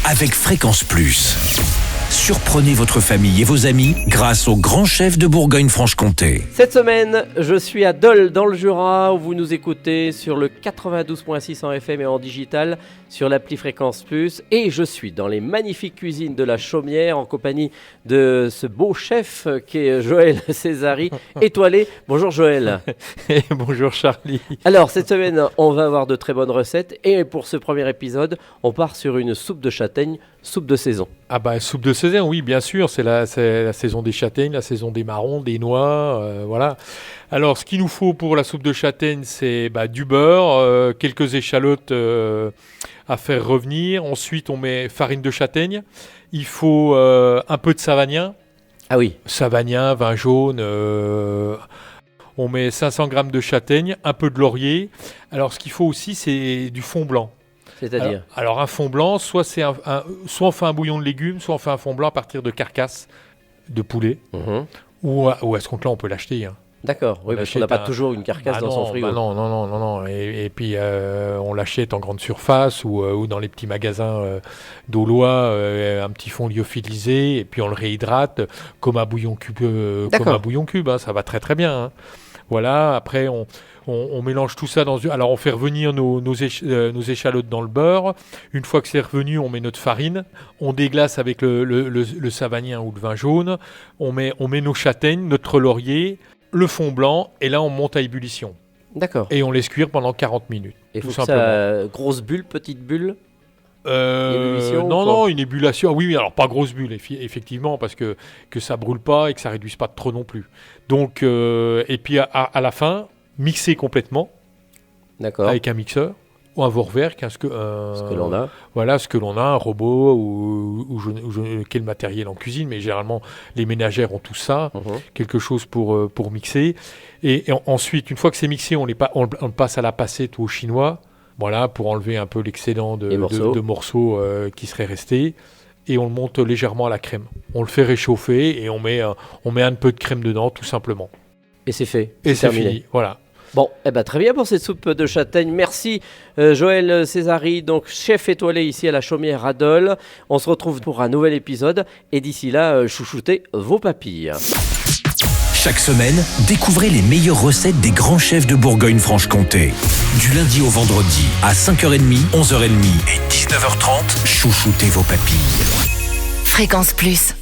avec Fréquence Plus. Surprenez votre famille et vos amis grâce au grand chef de Bourgogne-Franche-Comté. Cette semaine, je suis à Dole dans le Jura où vous nous écoutez sur le 92.6 en FM et en digital sur l'appli Fréquence Plus. Et je suis dans les magnifiques cuisines de la Chaumière en compagnie de ce beau chef qui est Joël Césari, étoilé. Bonjour Joël. Et bonjour Charlie. Alors cette semaine, on va avoir de très bonnes recettes. Et pour ce premier épisode, on part sur une soupe de châtaigne, soupe de saison. Ah bah soupe de saison, oui bien sûr, c'est la saison des châtaignes, la saison des marrons, des noix, voilà. Alors ce qu'il nous faut pour la soupe de châtaigne, c'est du beurre, quelques échalotes à faire revenir. Ensuite on met farine de châtaigne, il faut un peu de savagnin. Ah oui. Savagnin, vin jaune, on met 500 grammes de châtaigne, un peu de laurier. Alors ce qu'il faut aussi, c'est du fond blanc. C'est-à-dire alors un fond blanc, soit on fait un bouillon de légumes, soit on fait un fond blanc à partir de carcasses de poulet. Ou est-ce qu'on peut l'acheter D'accord, oui, parce qu'on n'a pas toujours une carcasse dans son frigo. Non. Et puis on l'achète en grande surface ou dans les petits magasins d'Aulois, un petit fond lyophilisé, et puis on le réhydrate comme un bouillon cube. Ça va très très bien. Voilà, après on mélange tout ça alors on fait revenir nos échalotes dans le beurre. Une fois que c'est revenu, on met notre farine, on déglace avec le savagnin ou le vin jaune, on met nos châtaignes, notre laurier, le fond blanc, et là on monte à ébullition. D'accord. Et on laisse cuire pendant 40 minutes. Et faut simplement. Ça, grosse bulle, petite bulle non, une ébullition. Oui, alors pas grosse bulle, effectivement, parce que ça brûle pas et que ça réduise pas trop non plus. Donc, et puis à la fin, mixer complètement. D'accord. Avec un mixeur ou un Vorwerk, ce que l'on a. Voilà, ce que l'on a, un robot ou quel matériel en cuisine, mais généralement les ménagères ont tout ça, quelque chose pour mixer. Et ensuite, une fois que c'est mixé, on le passe à la passette ou au chinois. Voilà, pour enlever un peu l'excédent de morceaux qui seraient restés. Et on le monte légèrement à la crème. On le fait réchauffer et on met un peu de crème dedans, tout simplement. Et c'est fait. Et c'est fini, voilà. Bon, très bien pour cette soupe de châtaigne. Merci Joël Césari, donc chef étoilé ici à la Chaumière à Dole. On se retrouve pour un nouvel épisode. Et d'ici là, chouchoutez vos papilles. Chaque semaine, découvrez les meilleures recettes des grands chefs de Bourgogne-Franche-Comté. Du lundi au vendredi, à 5h30, 11h30 et 19h30, chouchoutez vos papilles. Fréquence Plus.